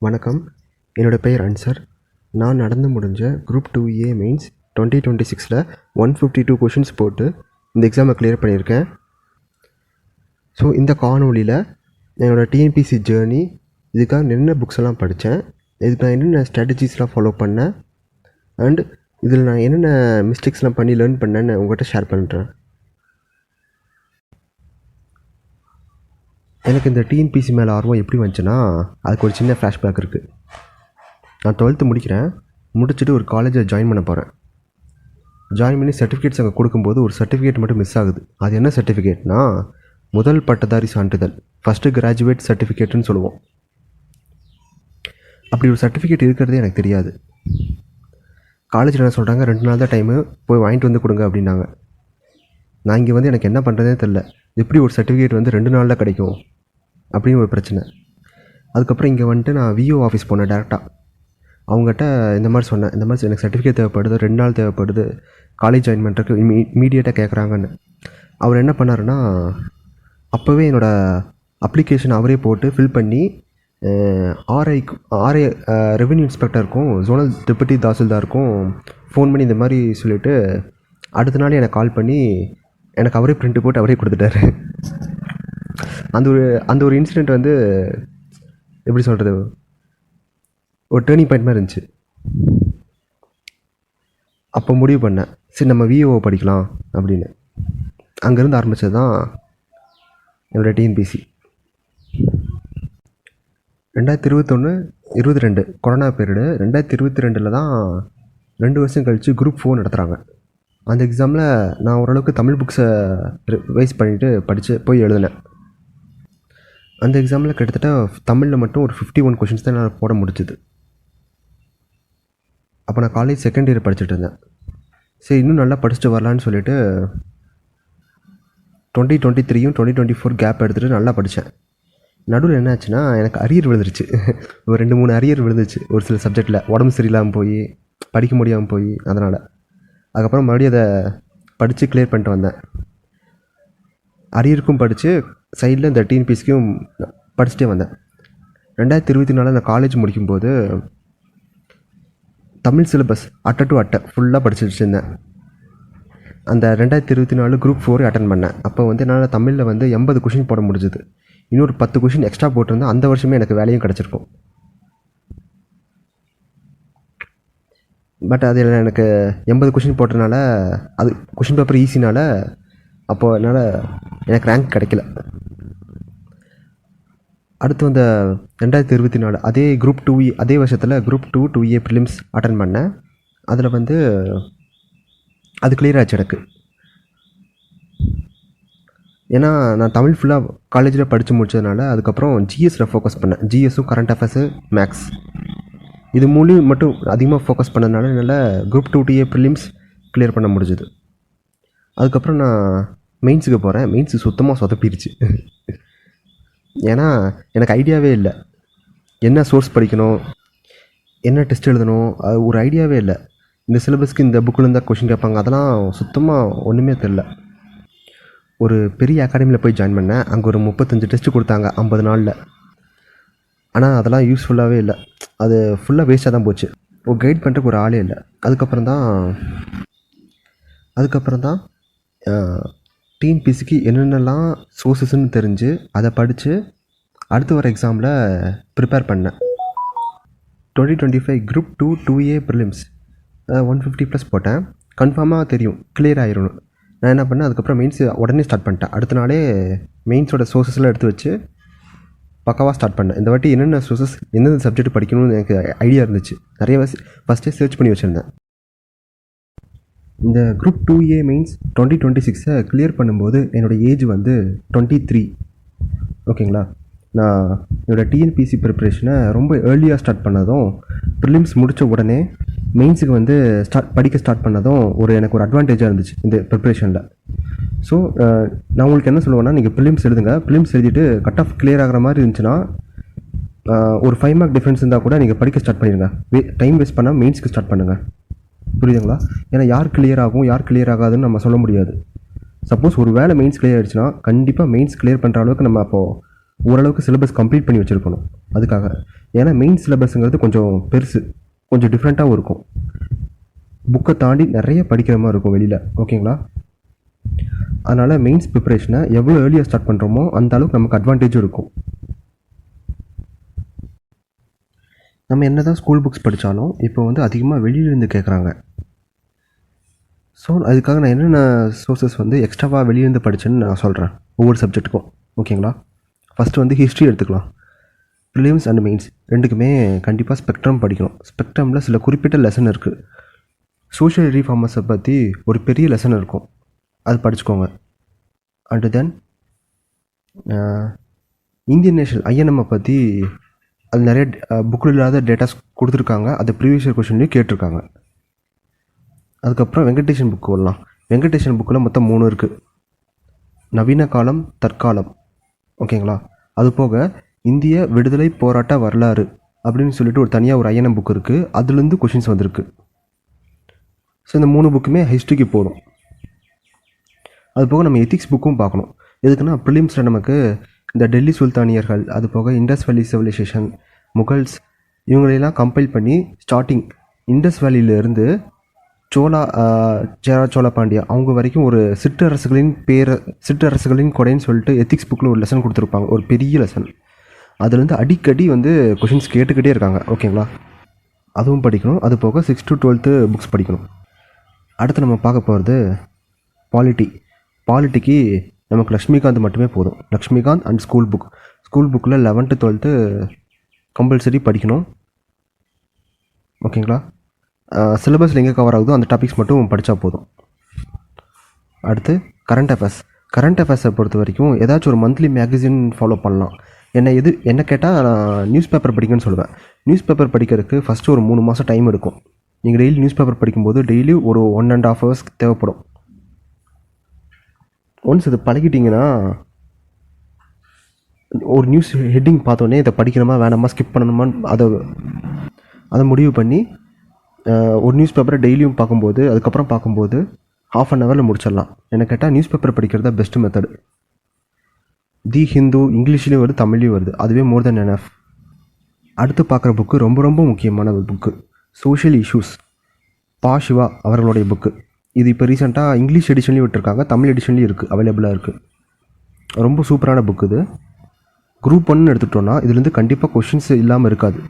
வணக்கம். என்னோட பெயர் அன்சர். நான் நடந்து முடிஞ்ச குரூப் 2A மெயின்ஸ் 2026ல் 152 கொஷின்ஸ் போட்டு இந்த எக்ஸாமை கிளியர் பண்ணியிருக்கேன். ஸோ இந்த காணொலியில் என்னோடய டிஎன்பிசி ஜேர்னி, இதுக்காக என்னென்ன புக்ஸ் எல்லாம் படித்தேன், இதுக்கு நான் என்னென்ன ஸ்ட்ராட்டஜிஸ்லாம் ஃபாலோ பண்ணேன், அண்ட் இதில் நான் என்னென்ன மிஸ்டேக்ஸ்லாம் பண்ணி லேர்ன் பண்ணேன்னு உங்கள்கிட்ட ஷேர் பண்ணுறேன். எனக்கு இந்த டிஎன்பிசி மேலே ஆர்வம் எப்படி வந்துச்சுன்னா, அதுக்கு ஒரு சின்ன ஃப்ளாஷ்பேக் இருக்குது. நான் 12th முடிக்கிறேன். முடிச்சுட்டு ஒரு காலேஜில் ஜாயின் பண்ண போகிறேன். ஜாயின் பண்ணி சர்டிஃபிகேட்ஸ் அங்கே கொடுக்கும்போது ஒரு சர்டிஃபிகேட் மட்டும் மிஸ் ஆகுது. அது என்ன சர்டிஃபிகேட்னா, முதல் பட்டதாரி சான்றிதழ், ஃபஸ்ட்டு கிராஜுவேட் சர்டிஃபிகேட்டுன்னு சொல்லுவோம். அப்படி ஒரு சர்டிஃபிகேட் இருக்கிறதே எனக்கு தெரியாது. காலேஜில் என்ன சொல்கிறாங்க, 2 நாள் தான் டைமு, போய் வாங்கிட்டு வந்து கொடுங்க அப்படின்னாங்க. நான் இங்கே வந்து எனக்கு என்ன பண்ணுறதே தெரில. எப்படி ஒரு சர்டிஃபிகேட் வந்து 2 நாளில் கிடைக்கும் அப்படின்னு ஒரு பிரச்சனை. அதுக்கப்புறம் இங்கே வந்துட்டு நான் விஓ ஆஃபீஸ் போனேன் டேரெக்டாக. அவங்ககிட்ட இந்த மாதிரி சொன்னேன், இந்த மாதிரி எனக்கு சர்டிஃபிகேட் தேவைப்படுது, 2 நாள் தேவைப்படுது, காலேஜ் ஜாயின் பண்ணுறதுக்கு இமீடியட்டாக கேட்குறாங்கன்னு. அவர் என்ன பண்ணாருன்னா, அப்போவே என்னோடய அப்ளிகேஷன் அவரே போட்டு ஃபில் பண்ணி ஆர்ஐ ரெவென்யூ இன்ஸ்பெக்டருக்கும் ஜோனல் டெபுட்டி தாசில்தாருக்கும் ஃபோன் பண்ணி இந்த மாதிரி சொல்லிவிட்டு அடுத்த நாள் எனக்கு கால் பண்ணி எனக்கு அவரே பிரிண்ட் போட்டு அவரே கொடுத்துட்டாரு. அந்த ஒரு இன்சிடெண்ட் வந்து எப்படி சொல்கிறது, ஒரு டேர்னிங் பாயிண்ட் மாதிரி இருந்துச்சு. அப்போ முடிவு பண்ணேன், சரி நம்ம விஓ படிக்கலாம் அப்படின்னு. அங்கேருந்து ஆரம்பித்தது தான் என்னோடய டிஎன்பிசி. 2021-22 corona period. 2022 தான் 2 வருஷம் கழித்து குரூப் 4 நடத்துகிறாங்க. அந்த எக்ஸாமில் நான் ஓரளவுக்கு தமிழ் புக்ஸை ரிவைஸ் பண்ணிவிட்டு படித்து போய் எழுதினேன். அந்த எக்ஸாமில் கிட்டத்தட்ட தமிழில் மட்டும் ஒரு 51 கொஷின்ஸ் தான் நான் போட முடிச்சுது. அப்போ நான் காலேஜ் செகண்ட் இயர் படிச்சுட்டு இருந்தேன். சரி, இன்னும் நல்லா படிச்சுட்டு வரலான்னு சொல்லிவிட்டு 2023 2024 கேப் எடுத்துகிட்டு நல்லா படித்தேன். நடுவில் என்ன ஆச்சுன்னா, எனக்கு அரியர் விழுந்துருச்சு. ஒரு 2-3 அரியர் விழுந்துச்சு ஒரு சில சப்ஜெக்டில். உடம்பு சரியில்லாமல் போய் படிக்க முடியாமல் போய், அதனால் அதுக்கப்புறம் மறுபடியும் அதை படித்து கிளியர் பண்ணிட்டு வந்தேன். அரியருக்கும் படித்து சைடில் இந்த டிஎன்பிசிக்கும் படிச்சுட்டே வந்தேன். 2024 நான் காலேஜ் முடிக்கும்போது தமிழ் சிலபஸ் அட்டை டு அட்டை ஃபுல்லாக படிச்சுட்டு இருந்தேன். அந்த 2024 குரூப் 4 அட்டன் பண்ணேன். அப்போ வந்து என்னால் தமிழில் வந்து 80 கொஷின் போட முடிஞ்சுது. இன்னொரு 10 கொஷின் எக்ஸ்ட்ரா போட்டிருந்தேன், அந்த வருஷமே எனக்கு வேலையும் கிடச்சிருக்கும். பட் அதில் எனக்கு 80 கொஷின் போட்டதுனால, அது கொஷின் பேப்பர் ஈஸினால் அப்போது என்னால் எனக்கு ரேங்க் கிடைக்கல. அடுத்து வந்த 2024 அதே குரூப் 2 அதே வருஷத்தில் குரூப் 2A ப்ரிலிம்ஸ் அட்டன் பண்ணேன். அதில் வந்து அது கிளியர் ஆச்சு எனக்கு. ஏன்னா நான் தமிழ் ஃபுல்லாக காலேஜில் படித்து முடித்ததுனால அதுக்கப்புறம் ஜிஎஸில் ஃபோக்கஸ் பண்ணேன். ஜிஎஸும் கரண்ட் அஃபேர்ஸு, மேக்ஸ், இது மூலியம் மட்டும் அதிகமாக ஃபோக்கஸ் பண்ணதுனால என்னால் குரூப் 2A ப்ரிலிம்ஸ் கிளியர் பண்ண முடிஞ்சுது. அதுக்கப்புறம் நான் மெயின்ஸுக்கு போகிறேன். மெயின்ஸு சுத்தமாக சொதப்பிடுச்சு. ஏன்னா எனக்கு ஐடியாவே இல்லை, என்ன சோர்ஸ் படிக்கணும், என்ன டெஸ்ட் எழுதணும், அது ஒரு ஐடியாவே இல்லை. இந்த சிலபஸ்க்கு இந்த புக்கில் இருந்தால் கொஷின் கேட்பாங்க, அதெல்லாம் சுத்தமாக ஒன்றுமே தெரில. ஒரு பெரிய அகாடமியில் போய் ஜாயின் பண்ணேன். அங்கே ஒரு 35 டெஸ்ட்டு கொடுத்தாங்க 50 நாளில். ஆனால் அதெல்லாம் யூஸ்ஃபுல்லாகவே இல்லை. அது ஃபுல்லாக வேஸ்ட்டாக தான் போச்சு. ஒரு கைட் பண்ணுறதுக்கு ஒரு ஆளே இல்லை. அதுக்கப்புறம் தான் டிஎன்பிசிக்கு என்னென்னலாம் சோர்ஸஸ்ன்னு தெரிஞ்சு அதை படித்து அடுத்து வர எக்ஸாமில் ப்ரிப்பேர் பண்ணேன். 2025 குரூப் 2A ப்ரிலிம்ஸ் 150+ போட்டேன். கன்ஃபார்மாக தெரியும், கிளியர் ஆயிடணும். நான் என்ன பண்ணேன், அதுக்கப்புறம் மெயின்ஸ் உடனே ஸ்டார்ட் பண்ணிட்டேன். அடுத்த நாளே மெயின்ஸோட சோர்ஸஸ்லாம் எடுத்து வச்சு பக்காவாக ஸ்டார்ட் பண்ணேன். இந்த வாட்டி என்னென்ன சோர்ஸஸ், எந்தெந்த சப்ஜெக்ட் படிக்கணும்னு எனக்கு ஐடியா இருந்துச்சு. நிறைய ஃபஸ்ட்டே சர்ச் பண்ணி வச்சுருந்தேன். இந்த குரூப் 2A மெயின்ஸ் 2026 கிளியர் பண்ணும்போது என்னோடய ஏஜ் வந்து 23. ஓகேங்களா. நான் என்னோடய டிஎன்பிசி ப்ரிப்ரேஷனை ரொம்ப ஏர்லியாக ஸ்டார்ட் பண்ணதும், ப்ரிலிம்ஸ் முடித்த உடனே மெயின்ஸுக்கு வந்து படிக்க ஸ்டார்ட் பண்ணதும் எனக்கு ஒரு அட்வான்டேஜாக இருந்துச்சு இந்த ப்ரிப்ரேஷனில். ஸோ நான் உங்களுக்கு என்ன சொல்லுவேன்னா, நீங்கள் ப்ரிலிம்ஸ் எழுதுங்க. ப்ரிலிம்ஸ் எழுதிட்டு கட் ஆஃப் கிளியர் ஆகிற மாதிரி இருந்துச்சுன்னா, ஒரு 5 மார்க் டிஃப்ரென்ஸ் இருந்தால் கூட நீங்கள் படிக்க ஸ்டார்ட் பண்ணிடுங்க. டைம் வேஸ்ட் பண்ணால் மெயின்ஸ்க்கு ஸ்டார்ட் பண்ணுங்கள். புரியுதுங்களா. ஏன்னா யார் கிளியர் ஆகும் யார் கிளியர் ஆகாதுன்னு நம்ம சொல்ல முடியாது. சப்போஸ் ஒரு வேளை மெயின்ஸ் கிளியர் ஆகிடுச்சுன்னா கண்டிப்பாக மெயின்ஸ் கிளியர் பண்ணுற அளவுக்கு நம்ம அப்போது ஓரளவுக்கு சிலபஸ் கம்ப்ளீட் பண்ணி வச்சுருக்கணும் அதுக்காக. ஏன்னா மெயின் சிலபஸ்ங்கிறது கொஞ்சம் பெருசு, கொஞ்சம் டிஃப்ரெண்ட்டாகவும் இருக்கும், புக்கை தாண்டி நிறைய படிக்கிற மாதிரி இருக்கும் வெளியில். ஓகேங்களா? அதனால் மெயின்ஸ் ப்ரிப்பரேஷனை எவ்வளோ ஏர்லியாக ஸ்டார்ட் பண்ணுறோமோ அந்த அளவுக்கு நமக்கு அட்வான்டேஜும் இருக்கும். நம்ம என்ன தான் ஸ்கூல் புக்ஸ் படித்தாலும் இப்போ வந்து அதிகமாக வெளியிலேருந்து கேட்குறாங்க. ஸோ அதுக்காக நான் என்னென்ன சோர்ஸஸ் வந்து எக்ஸ்ட்ராவாக வெளியிலேருந்து படித்தேன்னு நான் சொல்கிறேன் ஒவ்வொரு சப்ஜெக்ட்டுக்கும். ஓகேங்களா? ஃபஸ்ட்டு வந்து ஹிஸ்ட்ரி எடுத்துக்கலாம். ப்ரிலிம்ஸ் அண்ட் மெயின்ஸ் ரெண்டுக்குமே கண்டிப்பாக ஸ்பெக்ட்ரம் படிக்கணும். ஸ்பெக்ட்ரமில் சில குறிப்பிட்ட லெசன் இருக்குது. சோஷியல் ரீஃபார்மர்ஸை பற்றி ஒரு பெரிய லெசன் இருக்கும், அது படிச்சுக்கோங்க. அண்டு தென் இந்தியன் நேஷனல் ஐஎன்எம்மை பற்றி அது நிறைய புக்கில் இல்லாத டேட்டாஸ் கொடுத்துருக்காங்க, அது ப்ரீவியஸ் இயர் கொஷின்லேயும் கேட்டிருக்காங்க. அதுக்கப்புறம் வெங்கடேஷன் புக்கு வரலாம். வெங்கடேஷன் புக்கில் மொத்தம் 3 இருக்குது. நவீன காலம், தற்காலம். ஓகேங்களா? அது போக இந்திய விடுதலை போராட்ட வரலாறு அப்படின்னு சொல்லிட்டு ஒரு தனியாக ஒரு ஐஎன்எம் புக் இருக்குது, அதுலேருந்து கொஷின்ஸ் வந்திருக்கு. ஸோ இந்த 3 புக்குமே ஹிஸ்ட்ரிக்கு போடும். அது போக நம்ம எத்திக்ஸ் புக்கும் பார்க்கணும். எதுக்குன்னா ப்ரிலிம்ஸில் நமக்கு இந்த டெல்லி சுல்தானியர்கள், அது போக இண்டஸ் வேலி சிவிலைசேஷன், முகல்ஸ், இவங்களையெல்லாம் கம்பைல் பண்ணி ஸ்டார்டிங் இண்டஸ் வேலியிலேருந்து சேரா சோழ பாண்டியா அவங்க வரைக்கும் ஒரு சிற்றரசுகளின் கொடைன்னு சொல்லிட்டு எத்திக்ஸ் புக்கில் ஒரு லெசன் கொடுத்துருப்பாங்க, ஒரு பெரிய லெசன். அதுலேருந்து அடிக்கடி வந்து கொஷின்ஸ் கேட்டுக்கிட்டே இருக்காங்க. ஓகேங்களா? அதுவும் படிக்கணும். அது போக 6th to 12th புக்ஸ் படிக்கணும். அடுத்து நம்ம பார்க்க போகிறது பாலிட்டிக்கு நமக்கு லக்ஷ்மிகாந்த் மட்டுமே போதும். லக்ஷ்மிகாந்த் அண்ட் ஸ்கூல் புக்கில் 11th to 12th கம்பல்சரி படிக்கணும். ஓகேங்களா? சிலபஸில் எங்கே கவர் ஆகுதோ அந்த டாபிக்ஸ் மட்டும் படித்தா போதும். அடுத்து கரண்ட் அஃபேர்ஸை பொறுத்த வரைக்கும் ஏதாச்சும் ஒரு மந்த்லி மேகசின் ஃபாலோ பண்ணலாம். என்ன கேட்டால் நான் நியூஸ் பேப்பர் படிக்கணும்னு சொல்லுவேன். நியூஸ் பேப்பர் படிக்கிறதுக்கு ஃபஸ்ட்டு ஒரு 3 மாதம் டைம் எடுக்கும். நீங்கள் டெய்லி நியூஸ் பேப்பர் படிக்கும்போது டெய்லி ஒரு 1.5 hours தேவைப்படும். ஒன்ஸ் இது பழகிட்டிங்கன்னா ஒரு நியூஸ் ஹெட்டிங் பார்த்தோன்னே இதை படிக்கணுமா வேணாமா ஸ்கிப் பண்ணணுமான்னு அதை முடிவு பண்ணி ஒரு நியூஸ் பேப்பரை டெய்லியும் அதுக்கப்புறம் பார்க்கும்போது 1/2 hour முடிச்சிடலாம். என்ன கேட்டால் நியூஸ் பேப்பர் படிக்கிறது தான் பெஸ்ட்டு மெத்தடு. தி ஹிந்து இங்கிலீஷ்லேயும் வருது, தமிழ்லேயும் வருது, அதுவே மோர் தென் எனஃப். அடுத்து பார்க்குற புக்கு ரொம்ப ரொம்ப முக்கியமான ஒரு புக்கு, சோஷியல் இஷ்யூஸ், பா. சிவா அவர்களுடைய புக்கு. இது இப்போ ரீசெண்டாக இங்கிலீஷ் எடிஷன்லேயும் விட்டுருக்காங்க, தமிழ் எடிஷன்லேயும் இருக்குது, அவைலபிளாக இருக்குது. ரொம்ப சூப்பரான புக்கு இது. குரூப் 1 எடுத்துகிட்டோன்னா இதுலேருந்து கண்டிப்பாக கொஷின்ஸ் இல்லாமல் இருக்காது.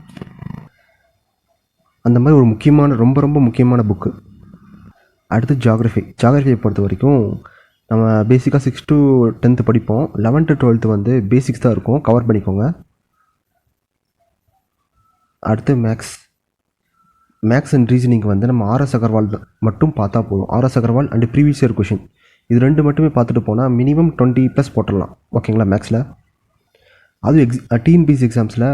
அந்த மாதிரி ஒரு ரொம்ப ரொம்ப முக்கியமான புக்கு. அடுத்து ஜியாகிரஃபியை பொறுத்த வரைக்கும் நம்ம பேசிக்காக 6th to 10th படிப்போம். 11th to 12th வந்து பேசிக்ஸ் தான் இருக்கும், கவர் பண்ணிக்கோங்க. அடுத்து மேக்ஸ் அண்ட் ரீசனிங் வந்து நம்ம RS அகர்வால் மட்டும் பார்த்தா போதும். RS Agarwal and previous year question இது 2 மட்டுமே பார்த்துட்டு போனால் மினிமம் 20+ போட்டுடலாம். ஓகேங்களா? மேக்ஸில் அதுவும் TNPSC எக்ஸாம்ஸில்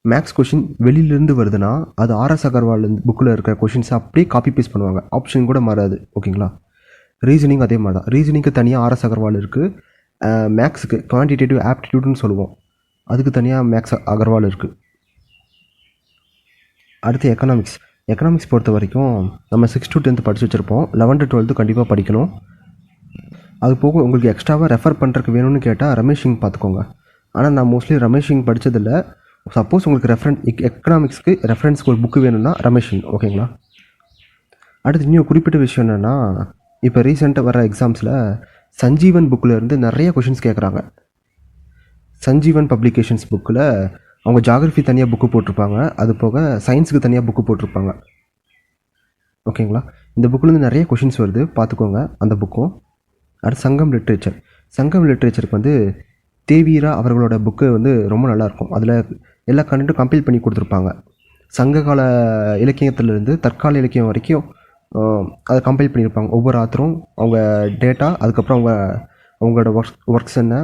மேக்ஸ் கொஷின் வெளியிலேருந்து வருதுன்னா அது RS அகர்வால் புக்கில் இருக்கிற கொஷின்ஸை அப்படியே காப்பி பேஸ்ட் பண்ணுவாங்க, ஆப்ஷன் கூட மாறாது. ஓகேங்களா? ரீசனிங் அதே மாதிரி தான். ரீசனிங்க்கு தனியாக RS அகர்வால் இருக்குது. மேக்ஸுக்கு குவான்டிடேட்டிவ் ஆப்டிடியூட்னு சொல்லுவோம், அதுக்கு தனியாக மேக்ஸ் அகர்வால் இருக்குது. அடுத்து எக்கனாமிக்ஸ் பொறுத்த வரைக்கும் நம்ம 6th to 10th படித்து வச்சுருப்போம். 11th to 12th கண்டிப்பாக படிக்கணும். அது போக உங்களுக்கு எக்ஸ்ட்ராவாக ரெஃபர் பண்ணுறதுக்கு வேணும்னு கேட்டால் ரமேஷ் சிங் பார்த்துக்கோங்க. ஆனால் நான் மோஸ்ட்லி ரமேஷ் சிங் படித்ததில்லை. சப்போஸ் உங்களுக்கு எக்கனாமிக்ஸ்க்கு ரெஃபரன்ஸ்க்கு ஒரு புக்கு வேணும்னா ரமேஷ் சிங். ஓகேங்களா? அடுத்து இன்னும் குறிப்பிட்ட விஷயம் என்னென்னா, இப்போ ரீசெண்டாக வர எக்ஸாம்ஸில் சஞ்சீவன் புக்கில் இருந்து நிறைய கொஷின்ஸ் கேட்குறாங்க. சஞ்சீவன் பப்ளிகேஷன்ஸ் புக்கில் அவங்க ஜியாகிரஃபி தனியாக புக்கு போட்டிருப்பாங்க, அது போக சயின்ஸுக்கு தனியாக புக்கு போட்டிருப்பாங்க. ஓகேங்களா? இந்த புக்கிலேருந்து நிறைய கொஷின்ஸ் வருது, பார்த்துக்கோங்க அந்த புக்கும். அடுத்து சங்கம் லிட்ரேச்சருக்கு வந்து தேவீரா அவர்களோட புக்கு வந்து ரொம்ப நல்லாயிருக்கும். அதில் எல்லா கண்டென்ட்டும் கம்பைல் பண்ணி கொடுத்துருப்பாங்க. சங்ககால இலக்கியத்திலேருந்து தற்கால இலக்கியம் வரைக்கும் அதை கம்பைல் பண்ணியிருப்பாங்க. ஒவ்வொரு ஆத்தரும் அவங்க டேட்டா, அதுக்கப்புறம் அவங்களோட ஒர்க்ஸ் என்ன,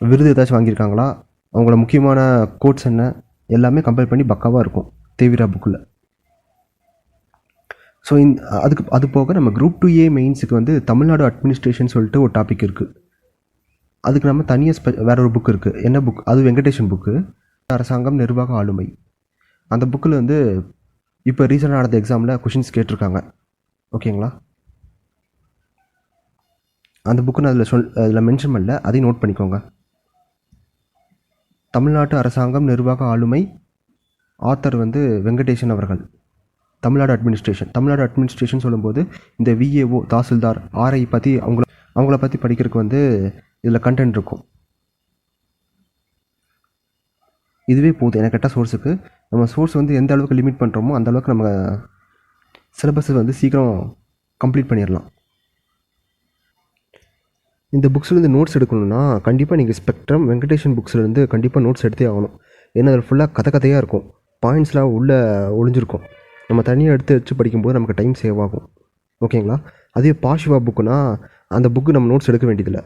விருது ஏதாச்சும் வாங்கியிருக்காங்களா, அவங்களோட முக்கியமான கோட்ஸ் என்ன, எல்லாமே கம்பைல் பண்ணி பக்காவாக இருக்கும் தேவீரா புக்கில். ஸோ அது போக நம்ம Group 2A மெயின்ஸுக்கு வந்து தமிழ்நாடு அட்மினிஸ்ட்ரேஷன் சொல்லிட்டு ஒரு டாபிக் இருக்குது. அதுக்கு நம்ம தனியாக வேற ஒரு புக் இருக்குது. என்ன புக்? அது வெங்கடேஷன் புக்கு, அரசாங்கம் நிர்வாக ஆளுமை. அந்த புக்கில் வந்து இப்போ ரீசெண்டாக நடந்த எக்ஸாமில் கொஷின்ஸ் கேட்டிருக்காங்க. ஓகேங்களா? அந்த புக்கு நான் அதில் மென்ஷன் பண்ணல, அதையும் நோட் பண்ணிக்கோங்க. தமிழ்நாட்டு அரசாங்கம் நிர்வாக ஆளுமை, ஆத்தர் வந்து வெங்கடேசன் அவர்கள். தமிழ்நாடு அட்மினிஸ்ட்ரேஷன் சொல்லும்போது இந்த விஏஓ, தாசில்தார், ஆர்ஐ பற்றி அவங்கள பற்றி படிக்கிறதுக்கு வந்து இதில் கண்டென்ட் இருக்கும். இதுவே போதும் எனக்கு கரெக்டாக சோர்ஸுக்கு. நம்ம சோர்ஸ் வந்து எந்த அளவுக்கு லிமிட் பண்ணுறோமோ அந்த அளவுக்கு நம்ம சிலபஸை வந்து சீக்கிரம் கம்ப்ளீட் பண்ணிடலாம். இந்த புக்ஸ்லேருந்து நோட்ஸ் எடுக்கணும்னா கண்டிப்பாக நீங்கள் ஸ்பெக்ட்ரம், வெங்கடேஷன் புக்ஸ்லேருந்து கண்டிப்பாக நோட்ஸ் எடுத்தே ஆகணும். ஏன்னா அதில் ஃபுல்லாக கதையாக இருக்கும், பாயிண்ட்ஸ்லாம் உள்ளே ஒளிஞ்சிருக்கும். நம்ம தனியாக எடுத்து வச்சு படிக்கும்போது நமக்கு டைம் சேவ் ஆகும். ஓகேங்களா? அதே பாஷிவா புக்குனா அந்த புக்கு நம்ம நோட்ஸ் எடுக்க வேண்டியதில்லை,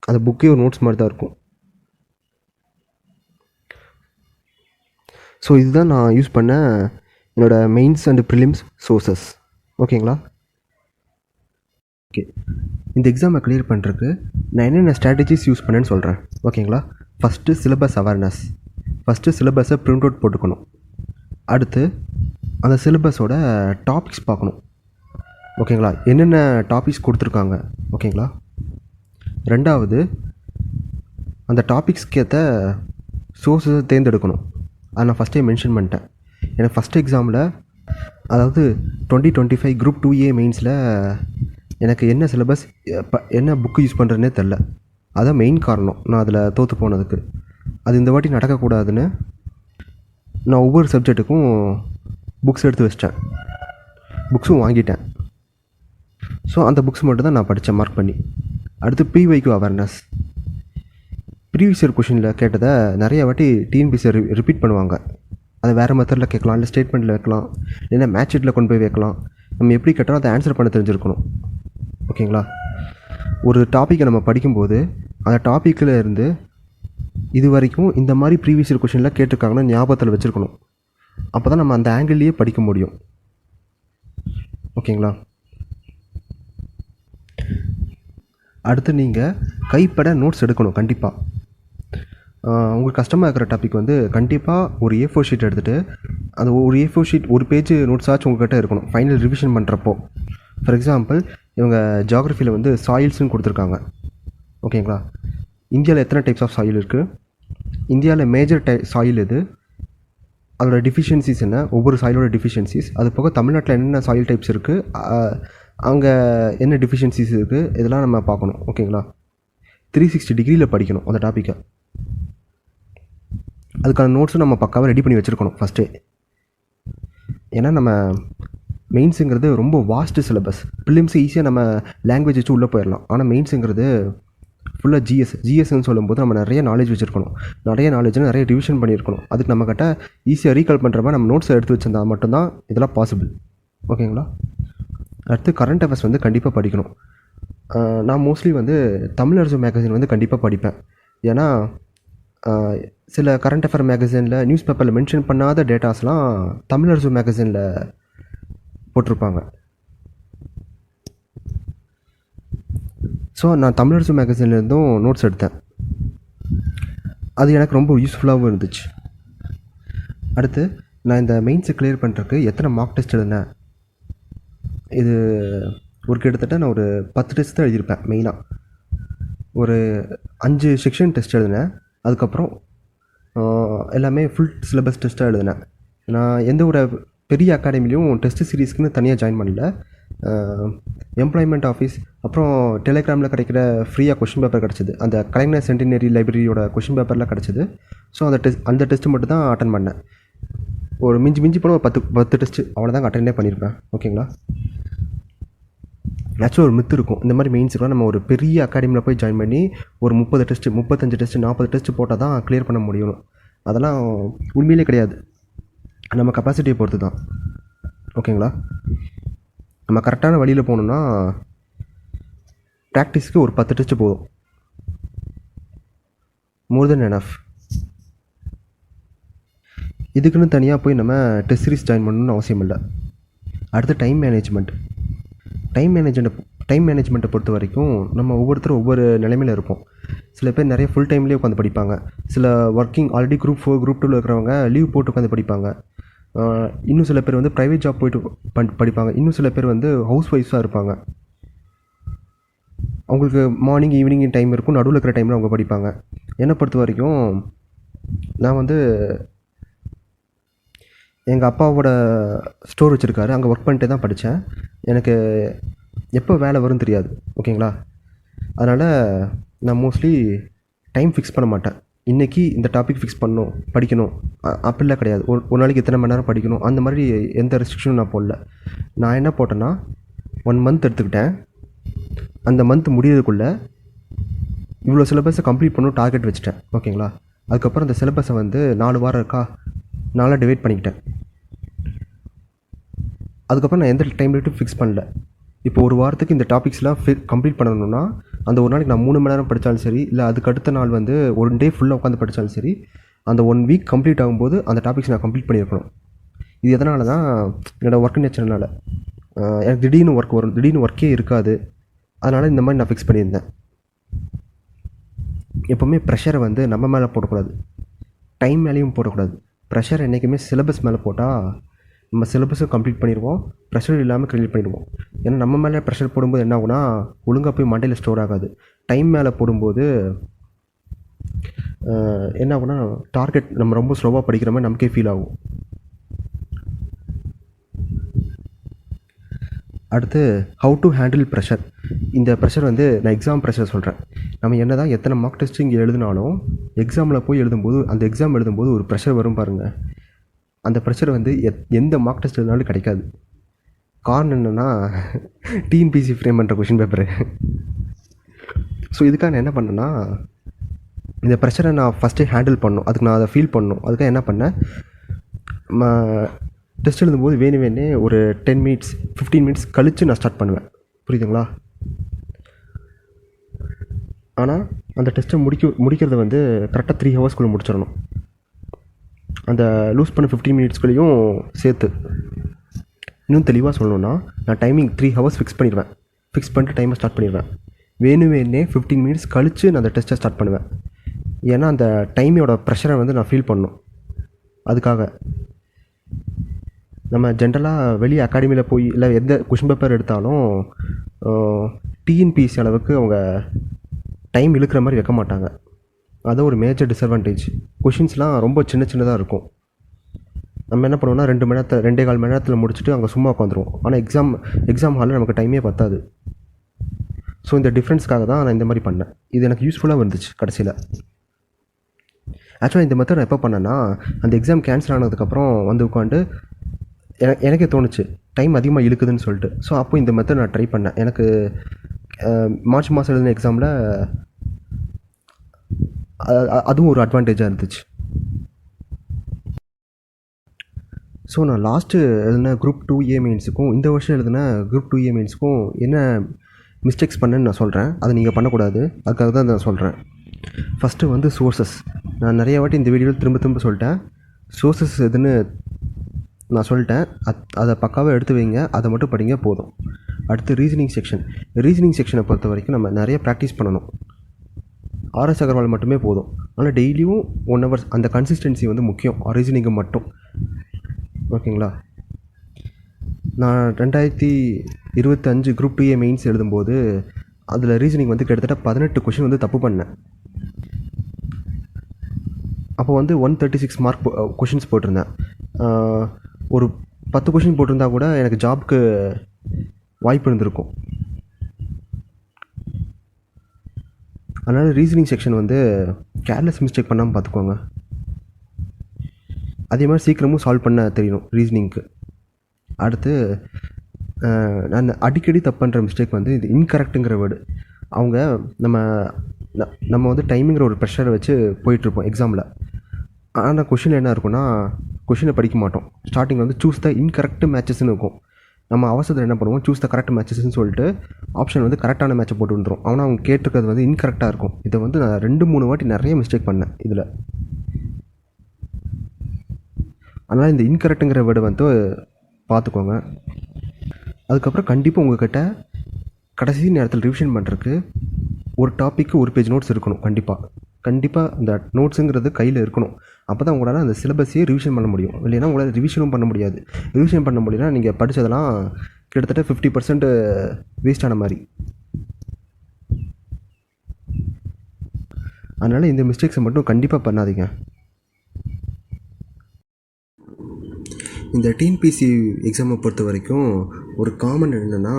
அந்த புக்கே ஒரு நோட்ஸ் மாதிரி தான் இருக்கும். ஸோ இதுதான் நான் யூஸ் பண்ண என்னோடய மெயின்ஸ் அண்ட் ப்ரிலிம்ஸ் சோர்சஸ். ஓகேங்களா? ஓகே, இந்த எக்ஸாமை கிளியர் பண்ணுறதுக்கு நான் என்னென்ன ஸ்ட்ராட்டஜிஸ் யூஸ் பண்ணேன்னு சொல்கிறேன். ஓகேங்களா? First syllabus awareness. ஃபஸ்ட்டு சிலபஸை ப்ரிண்ட் அவுட் போட்டுக்கணும். அடுத்து அந்த சிலபஸோட டாபிக்ஸ் பார்க்கணும். ஓகேங்களா? என்னென்ன டாபிக்ஸ் கொடுத்துருக்காங்க. ஓகேங்களா? ரெண்டாவது அந்த டாபிக்ஸ்க்கு ஏற்ற சோர்ஸை தேர்ந்தெடுக்கணும். அதை நான் ஃபஸ்ட்டே மென்ஷன் பண்ணிட்டேன். எனக்கு ஃபஸ்ட் எக்ஸாமில், அதாவது 2025 குரூப் 2A மெயின்ஸில் எனக்கு என்ன சிலபஸ், என்ன புக்கு யூஸ் பண்ணுறதுனே தெரில. அதான் மெயின் காரணம் நான் அதில் தோற்று போனதுக்கு. அது இந்த வாட்டி நடக்கக்கூடாதுன்னு நான் ஒவ்வொரு சப்ஜெக்ட்டுக்கும் புக்ஸ் எடுத்து வச்சிட்டேன், புக்ஸும் வாங்கிட்டேன். ஸோ அந்த புக்ஸ் மட்டும் தான் நான் படித்தேன் மார்க் பண்ணி. அடுத்து பிஒய்க்யூ அவேர்னஸ். ப்ரீவியஸ் இயர் கொஷினில் கேட்டதை நிறைய வாட்டி டிஎன்பிசி ரிப்பீட் பண்ணுவாங்க. அதை வேறு மெத்தடில் கேட்கலாம், இல்லை ஸ்டேட்மெண்ட்டில் வைக்கலாம், இல்லைன்னா மேட்ச் ஷீட்டில் கொண்டு போய் வைக்கலாம். நம்ம எப்படி கேட்டாலும் அதை ஆன்சர் பண்ண தெரிஞ்சிருக்கணும். ஓகேங்களா? ஒரு டாப்பிக்கை நம்ம படிக்கும்போது அந்த டாப்பிக்கில் இருந்து இது வரைக்கும் இந்த மாதிரி ப்ரீவியஸ் இயர் கொஷினில் கேட்டிருக்காங்கன்னா ஞாபகத்தில் வச்சுருக்கணும். அப்போ தான் நம்ம அந்த ஆங்கிள்லேயே படிக்க முடியும். ஓகேங்களா? அடுத்து நீங்கள் கைப்பட நோட்ஸ் எடுக்கணும். கண்டிப்பாக உங்களுக்கு கஷ்டமாக இருக்கிற டாபிக் வந்து கண்டிப்பாக ஒரு A4 ஷீட் எடுத்துகிட்டு, அந்த ஒரு A4 ஷீட் ஒரு பேஜ் நோட்ஸ் ஆச்சு உங்கள்கிட்ட இருக்கணும் ஃபைனல் ரிவிஷன் பண்ணுறப்போ. ஃபார் எக்ஸாம்பிள், இவங்க ஜியாகிரஃபியில் வந்து சாயில்ஸ்னு கொடுத்துருக்காங்க. ஓகேங்களா? இந்தியாவில் எத்தனை டைப்ஸ் ஆஃப் சாயில் இருக்குது, இந்தியாவில் மேஜர் சாயில் எது, அதோட டிஃபிஷியன்சிஸ் என்ன, ஒவ்வொரு சாயிலோட டிஃபிஷியன்சிஸ், அது போக தமிழ்நாட்டில் என்னென்ன சாயில் டைப்ஸ் இருக்குது, அங்கே என்ன டிஃபிஷியன்சிஸ் இருக்குது, இதெல்லாம் நம்ம பார்க்கணும். ஓகேங்களா? 360 டிகிரியில் படிக்கணும் அந்த டாப்பிக்கை. அதுக்கான நோட்ஸும் நம்ம பக்காவாக ரெடி பண்ணி வச்சுருக்கணும் ஃபஸ்ட்டே. ஏன்னா நம்ம மெயின்ஸுங்கிறது ரொம்ப வாஸ்ட்டு சிலபஸ். ப்ரிலிம்ஸ் ஈஸியாக நம்ம லாங்குவேஜ் வச்சு உள்ளே போயிடலாம். ஆனால் மெயின்ஸுங்கிறது ஃபுல்லாக ஜிஎஸ்ன்னு சொல்லும்போது நம்ம நிறைய நாலேஜ் வச்சுருக்கணும், நிறைய நாலேஜ்னு நிறைய ரிவிஷன் பண்ணியிருக்கணும். அதுக்கு நம்மக்கிட்ட ஈஸியாக ரீகால் பண்ணுற மாதிரி நம்ம நோட்ஸை எடுத்து வச்சிருந்தா மட்டும்தான் இதெல்லாம் பாசிபிள். ஓகேங்களா? அடுத்து கரண்ட் அஃபேர்ஸ் வந்து கண்டிப்பாக படிக்கணும். நான் மோஸ்ட்லி வந்து தமிழரசு மேகசின் வந்து கண்டிப்பாக படிப்பேன். ஏன்னா சில கரண்ட் அஃபேர் மேகசினில், நியூஸ் பேப்பரில் மென்ஷன் பண்ணாத டேட்டாஸ்லாம் தமிழரசு மேகசினில் போட்டிருப்பாங்க. ஸோ நான் தமிழரசு மேகசின்லேருந்தும் நோட்ஸ் எடுத்தேன். அது எனக்கு ரொம்ப யூஸ்ஃபுல்லாகவும் இருந்துச்சு. அடுத்து நான் இந்த மெயின்ஸை கிளியர் பண்ணுறதுக்கு எத்தனை மார்க் டெஸ்ட் எழுதினேன், இது ஒரு கிட்டத்தட்ட நான் ஒரு 10 டெஸ்ட் தான் எழுதியிருப்பேன். மெயினாக ஒரு 5 செக்ஷன் டெஸ்ட் எழுதினேன். அதுக்கப்புறம் எல்லாமே ஃபுல் சிலபஸ் டெஸ்ட்டாக எழுதினேன். நான் எந்த ஒரு பெரிய அகாடமிலையும் டெஸ்ட் சீரீஸ்க்குன்னு தனியாக ஜாயின் பண்ணல. எம்ப்ளாய்மெண்ட் ஆஃபீஸ், அப்புறம் டெலிகிராமில் கிடைக்கிற ஃப்ரீயாக கொஷின் பேப்பர் கிடச்சிது. அந்த கலைஞர் சென்டினரி லைப்ரரியோட கொஷின் பேப்பர்லாம் கிடச்சிது. ஸோ அந்த டெஸ்ட்டு மட்டும் தான் அட்டன் பண்ணேன். ஒரு மிஞ்சி போனால் ஒரு 10 டெஸ்ட்டு அவ்வளோதாங்க அட்டெண்டே பண்ணியிருப்பேன். ஓகேங்களா? ஆக்சுவலாக ஒரு மித்து இருக்கும், இந்த மாதிரி மெயின்ஸுக்குலாம் நம்ம ஒரு பெரிய அகாடமியில் போய் ஜாயின் பண்ணி ஒரு 30 டெஸ்ட்டு, 35 டெஸ்ட்டு, 40 டெஸ்ட்டு போட்டால் தான் கிளியர் பண்ண முடியும். அதெல்லாம் உண்மையிலே கிடையாது, நம்ம கெப்பாசிட்டியை பொறுத்து தான். ஓகேங்களா? நம்ம கரெக்டான வழியில் போகணுன்னா ப்ராக்டிஸ்க்கு ஒரு 10 டெஸ்ட்டு போதும், மோர் தென் எனஃப். இதுக்குன்னு தனியாக போய் நம்ம டெஸ்ட் சீரிஸ் ஜாயின் பண்ணணும்னு அவசியம் இல்லை. அடுத்து டைம் மேனேஜ்மெண்ட்டை பொறுத்த வரைக்கும் நம்ம ஒவ்வொருத்தரும் ஒவ்வொரு நிலைமையில் இருப்போம். சில பேர் நிறைய ஃபுல் டைம்லேயே உட்காந்து படிப்பாங்க. சில ஒர்க்கிங் ஆல்ரெடி குரூப் 4 குரூப் 2 இருக்கிறவங்க லீவ் போட்டு உட்காந்து படிப்பாங்க. இன்னும் சில பேர் வந்து ப்ரைவேட் ஜாப் போய்ட்டு படிப்பாங்க. இன்னும் சில பேர் வந்து ஹவுஸ் ஒய்ஃப்ஸாக இருப்பாங்க. அவங்களுக்கு மார்னிங் ஈவினிங் டைம் இருக்கும், நடுவில் இருக்கிற டைமில் அவங்க படிப்பாங்க. என்னை பொறுத்த வரைக்கும் நான் வந்து எங்கள் அப்பாவோட ஸ்டோர் வச்சுருக்காரு, அங்கே ஒர்க் பண்ணிட்டே தான் படித்தேன். எனக்கு எப்போ வேலை வரும்னு தெரியாது, ஓகேங்களா? அதனால் நான் மோஸ்ட்லி டைம் ஃபிக்ஸ் பண்ண மாட்டேன். இன்றைக்கி இந்த டாபிக் ஃபிக்ஸ் பண்ணணும், படிக்கணும், அப்படிலாம் கிடையாது. ஒரு நாளைக்கு இத்தனை மணி நேரம் படிக்கணும், அந்த மாதிரி எந்த ரெஸ்ட்ரிக்ஷனும் நான் போடல. நான் என்ன போட்டேன்னா 1 மந்த் எடுத்துக்கிட்டேன். அந்த மந்த் முடியறதுக்குள்ளே இவ்வளோ சிலபஸை கம்ப்ளீட் பண்ணணும் டார்கெட் வச்சுட்டேன், ஓகேங்களா? அதுக்கப்புறம் அந்த சிலபஸை வந்து 4 வாரம் இருக்கா, 4 டிவைட் பண்ணிக்கிட்டேன். அதுக்கப்புறம் நான் எந்த டைம் லிமிட்டும் ஃபிக்ஸ் பண்ணல. இப்போ ஒரு வாரத்துக்கு இந்த டாபிக்ஸ்லாம் கம்ப்ளீட் பண்ணணும்னா அந்த ஒரு நாளைக்கு நான் 3 மணி நேரம் படித்தாலும் சரி, இல்லை அதுக்கு அடுத்த நாள் வந்து 1 டே ஃபுல்லாக உட்காந்து படித்தாலும் சரி, அந்த 1 வீக் கம்ப்ளீட் ஆகும்போது அந்த டாபிக்ஸ் நான் கம்ப்ளீட் பண்ணியிருக்கணும். இது எதனால தான், என்னோடய ஒர்க் நேச்சர்னால. எனக்கு திடீர்னு ஒர்க் வரும், திடீர்னு ஒர்க்கே இருக்காது. அதனால் இந்த மாதிரி நான் ஃபிக்ஸ் பண்ணியிருந்தேன். எப்போவுமே ப்ரெஷரை வந்து நம்ம மேலே போடக்கூடாது, டைம் மேலேயும் போடக்கூடாது. ப்ரெஷர் என்றைக்குமே சிலபஸ் மேலே போட்டால் நம்ம சிலபஸும் கம்ப்ளீட் பண்ணிடுவோம், ப்ரெஷர் இல்லாமல் கிரியேட் பண்ணிடுவோம். ஏன்னா நம்ம மேலே ப்ரெஷர் போடும்போது என்ன ஆகுனா, ஒழுங்காக போய் மண்டையில் ஸ்டோர் ஆகாது. டைம் மேலே போடும்போது என்ன ஆகுனா, டார்கெட் நம்ம ரொம்ப ஸ்லோவாக படிக்கிற மாதிரி நமக்கே ஃபீல் ஆகும். அடுத்து ஹவு டு ஹேண்டில் ப்ரெஷர். இந்த ப்ரெஷர் வந்து நான் எக்ஸாம் ப்ரெஷர் சொல்கிறேன். நம்ம என்ன தான் எத்தனை மார்க் டெஸ்ட் இங்கே எழுதினாலும் எக்ஸாமில் போய் எழுதும்போது, அந்த எக்ஸாம் எழுதும்போது ஒரு ப்ரெஷர் வரும் பாருங்கள். அந்த ப்ரெஷர் வந்து எந்த மார்க் டெஸ்ட் எழுதினாலும் கிடைக்காது. காரணம் என்னென்னா, டிஎன்பிசி ஃப்ரேம் பண்ணுற கொஷின் பேப்பரு. ஸோ இதுக்காக நான் என்ன பண்ணேன்னா, இந்த ப்ரெஷரை நான் ஃபஸ்ட்டே ஹேண்டில் பண்ணணும், அதுக்கு நான் அதை ஃபீல் பண்ணணும். அதுக்காக என்ன பண்ணேன், டெஸ்ட் எழுதும்போது வேணுமே ஒரு 10 மினிட்ஸ் 15 மினிட்ஸ் கழித்து நான் ஸ்டார்ட் பண்ணுவேன், புரியுதுங்களா? ஆனால் அந்த டெஸ்ட்டை முடிக்கிறது வந்து கரெக்டாக 3 ஹவர்ஸ்க்குள்ளே முடிச்சிடணும். அந்த லூஸ் பண்ண 15 மினிட்ஸ்குள்ளேயும் சேர்த்து. இன்னும் தெளிவாக சொல்லணுன்னா, நான் டைமிங் 3 ஹவர்ஸ் ஃபிக்ஸ் பண்ணிடுவேன். ஃபிக்ஸ் பண்ணிட்டு டைமை ஸ்டார்ட் பண்ணிடுவேன். வேணுமே 15 மினிட்ஸ் கழித்து நான் அந்த டெஸ்ட்டை ஸ்டார்ட் பண்ணுவேன். ஏன்னா அந்த டைமோட ப்ரெஷரை வந்து நான் ஃபீல் பண்ணணும். அதுக்காக நம்ம ஜென்ரலாக வெளியே அகாடமியில் போய் இல்லை எந்த கொஷின் பேப்பர் எடுத்தாலும் டிஎன்பிஎஸ்சி அளவுக்கு அவங்க டைம் இழுக்கிற மாதிரி வைக்க மாட்டாங்க. அது ஒரு மேஜர் டிஸ்அட்வான்டேஜ். கொஷின்ஸ்லாம் ரொம்ப சின்னதாக இருக்கும். நம்ம என்ன பண்ணுவோம்னா 2 மணி நேரத்தில் 2.25 மணி நேரத்தில் முடிச்சுட்டு அங்கே சும்மா உட்காந்துருவோம். ஆனால் எக்ஸாம் ஹாலில் நமக்கு டைமே பத்தாது. ஸோ இந்த டிஃப்ரென்ஸ்க்காக தான் நான் இந்த மாதிரி பண்ணேன். இது எனக்கு யூஸ்ஃபுல்லாக இருந்துச்சு கடைசியில். ஆக்சுவலாக இந்த மெத்தட் நான் எப்போ பண்ணேன்னா, அந்த எக்ஸாம் கேன்சல் ஆனதுக்கப்புறம் வந்து உட்காந்து எனக்கே தோணுச்சு டைம் அதிகமாக இழுக்குதுன்னு சொல்லிட்டு. ஸோ அப்போ இந்த மெத்தட் நான் ட்ரை பண்ணேன். எனக்கு மார்ச் மாதம் எழுதின எக்ஸாமில் அதுவும் ஒரு அட்வான்டேஜாக இருந்துச்சு. ஸோ நான் லாஸ்ட்டு எழுதின குரூப் 2A மெயின்ஸுக்கும் இந்த வருஷம் எழுதின குரூப் 2A மெயின்ஸுக்கும் என்ன மிஸ்டேக்ஸ் பண்ணேன்னு நான் சொல்கிறேன். அதை நீங்கள் பண்ணக்கூடாது, அதுக்காக தான் நான் சொல்கிறேன். ஃபஸ்ட்டு வந்து சோர்ஸஸ். நான் நிறைய வாட்டி இந்த வீடியோவில் திரும்ப சொல்லிட்டேன். சோர்ஸஸ் எதுன்னு நான் சொல்லிட்டேன். அதை பக்காவாக எடுத்து வைங்க, அதை மட்டும் படிங்க போதும். அடுத்து ரீசனிங் செக்ஷனை பொறுத்த வரைக்கும் நம்ம நிறைய ப்ராக்டிஸ் பண்ணணும். ஆர்எஸ் அகர்வால் மட்டுமே போதும். ஆனால் டெய்லியும் 1 ஹவர்ஸ் அந்த கன்சிஸ்டன்சி வந்து முக்கியம் ரீசனிங்கு மட்டும், ஓகேங்களா? நான் 2025 குரூப் 2A மெயின்ஸ் எழுதும்போது அதில் ரீசனிங் வந்து கிட்டத்தட்ட 18 கொஷின் வந்து தப்பு பண்ணேன். அப்போ வந்து 136 மார்க் கொஷின்ஸ் போட்டிருந்தேன். ஒரு 10 கொஷின் போட்டிருந்தா கூட எனக்கு ஜாப்க்கு வாய்ப்பு இருந்திருக்கும். அதனால் ரீசனிங் செக்ஷன் வந்து கேர்லெஸ் மிஸ்டேக் பண்ணாமல் பார்த்துக்கோங்க. அதே மாதிரி சீக்கிரமும் சால்வ் பண்ண தெரியணும் ரீசனிங்க்கு. அடுத்து நான் அடிக்கடி தப்பு பண்ணுற மிஸ்டேக் வந்து இது இன்கரெக்ட்டுங்கிற வேர்டு. அவங்க நம்ம வந்து டைமிங்கிற ஒரு ப்ரெஷரை வச்சு போயிட்டுருப்போம் எக்ஸாமில். ஆனால் கொஷின் என்ன இருக்குன்னா, கொஷினை படிக்க மாட்டோம். ஸ்டார்டிங்கில் வந்து சூஸ் த இன்கரெக்ட் மேட்சஸ்ன்னு இருக்கும். நம்ம அவசரத்தில் என்ன பண்ணுவோம், சூஸ் த கரெக்ட் மேட்சஸ்ன்னு சொல்லிட்டு ஆப்ஷன் வந்து கரெக்டான மேட்சை போட்டு வந்துடும். ஆனால் அவங்க கேட்டிருக்கிறது வந்து இன்கரெக்டாக இருக்கும். இதை வந்து நான் 2-3 வாட்டி நிறைய மிஸ்டேக் பண்ணேன் இதில். அதனால் இந்த இன்கரெக்ட்டுங்கிற வேர்டை வந்து பார்த்துக்கோங்க. அதுக்கப்புறம் கண்டிப்பாக உங்கள்கிட்ட கடைசி நேரத்தில் ரிவிஷன் பண்ணுறதுக்கு ஒரு டாப்பிக்கு ஒரு பேஜ் நோட்ஸ் இருக்கணும். கண்டிப்பாக அந்த நோட்ஸுங்கிறது கையில் இருக்கணும். அப்போ தான் உங்களால் அந்த சிலபஸையே ரிவிஷன் பண்ண முடியும். இல்லைன்னா உங்களால் ரிவிஷனும் பண்ண முடியாது. ரிவிஷன் பண்ண முடியும்னா நீங்கள் படித்ததெல்லாம் கிட்டத்தட்ட 50% வேஸ்ட் ஆன மாதிரி. அதனால் இந்த மிஸ்டேக்ஸை மட்டும் கண்டிப்பாக பண்ணாதீங்க. இந்த டிஎன்பிசி எக்ஸாமை பொறுத்த வரைக்கும் ஒரு காமன் என்னென்னா,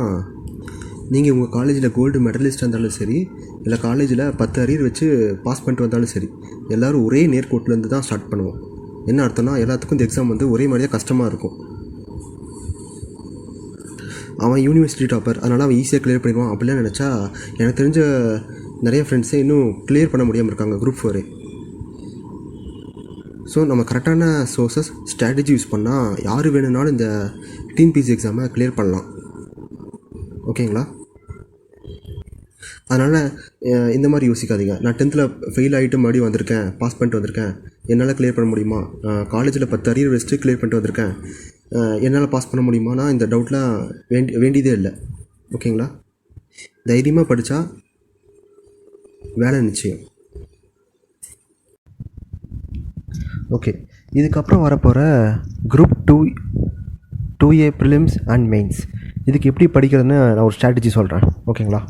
நீங்கள் உங்கள் காலேஜில் கோல்டு மெடலிஸ்ட்டாக இருந்தாலும் சரி, இல்லை காலேஜில் 10 அரியர் வச்சு பாஸ் பண்ணிட்டு வந்தாலும் சரி, எல்லோரும் ஒரே நேர்கோட்டிலேருந்து தான் ஸ்டார்ட் பண்ணுவோம். என்ன அர்த்தம்னா, எல்லாத்துக்கும் இந்த எக்ஸாம் வந்து ஒரே மாதிரியாக கஷ்டமாக இருக்கும். அவன் யூனிவர்சிட்டி டாப்பர், அதனால் அவன் ஈஸியாக கிளியர் பண்ணிடுவான் அப்படிலாம் நினச்சா, எனக்கு தெரிஞ்ச நிறைய ஃப்ரெண்ட்ஸே இன்னும் கிளியர் பண்ண முடியாமல் இருக்காங்க குரூப் 4. ஸோ நம்ம கரெக்டான சோர்ஸஸ் ஸ்ட்ராட்டஜி யூஸ் பண்ணால் யார் வேணும்னாலும் இந்த டிஎன்பிசி எக்ஸாமை கிளியர் பண்ணலாம். ஓகேங்களா? அதனால் இந்த மாதிரி யோசிக்காதீங்க. நான் 10th ஃபெயில் ஆகிட்டு மறுபடியும் வந்திருக்கேன், பாஸ் பண்ணிட்டு வந்திருக்கேன், என்னால் கிளியர் பண்ண முடியுமா? காலேஜில் 10 அரியர் வச்சுட்டு கிளியர் பண்ணிட்டு வந்திருக்கேன், என்னால் பாஸ் பண்ண முடியுமானா இந்த டவுட்லாம் வேண்டியதே இல்லை. ஓகேங்களா? தைரியமாக படித்தா வேலை நிச்சயம். ஓகே, இதுக்கப்புறம் வரப்போகிற group 2A prelims and mains, இதுக்கு எப்படி படிக்கிறதுன்னு நான் ஒரு ஸ்ட்ராட்டஜி சொல்கிறேன். ஓகேங்களா?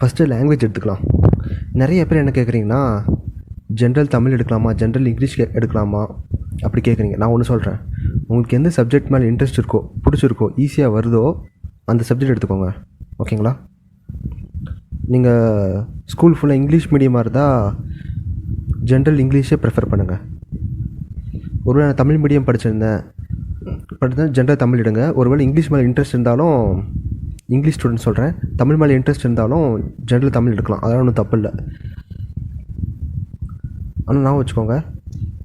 ஃபஸ்ட்டு லாங்குவேஜ் எடுத்துக்கலாம். நிறைய பேர் என்ன கேட்குறீங்கன்னா, ஜென்ரல் தமிழ் எடுக்கலாமா, ஜென்ரல் இங்கிலீஷ் எடுக்கலாமா அப்படி கேட்குறீங்க. நான் ஒன்று சொல்கிறேன், உங்களுக்கு எந்த சப்ஜெக்ட் மேலே இன்ட்ரெஸ்ட் இருக்கோ, பிடிச்சிருக்கோ, ஈஸியாக வருதோ அந்த சப்ஜெக்ட் எடுத்துக்கோங்க. ஓகேங்களா? நீங்கள் ஸ்கூல் ஃபுல்லாக இங்கிலீஷ் மீடியமாக இருந்தால் ஜென்ரல் இங்கிலீஷே ப்ரிஃபர் பண்ணுங்கள். ஒருவேளை நான் தமிழ் மீடியம் படித்தா ஜென்ரல் தமிழ் எடுங்க. ஒருவேளை இங்கிலீஷ் மேலே இன்ட்ரெஸ்ட் இருந்தாலும், இங்கிலீஷ் ஸ்டூடெண்ட் சொல்கிறேன், தமிழ் மேலே இன்ட்ரெஸ்ட் இருந்தாலும் ஜென்ரல் தமிழ் எடுக்கலாம். அதெல்லாம் ஒன்றும் தப்பு இல்லை. ஆனால் நான் வச்சுக்கோங்க,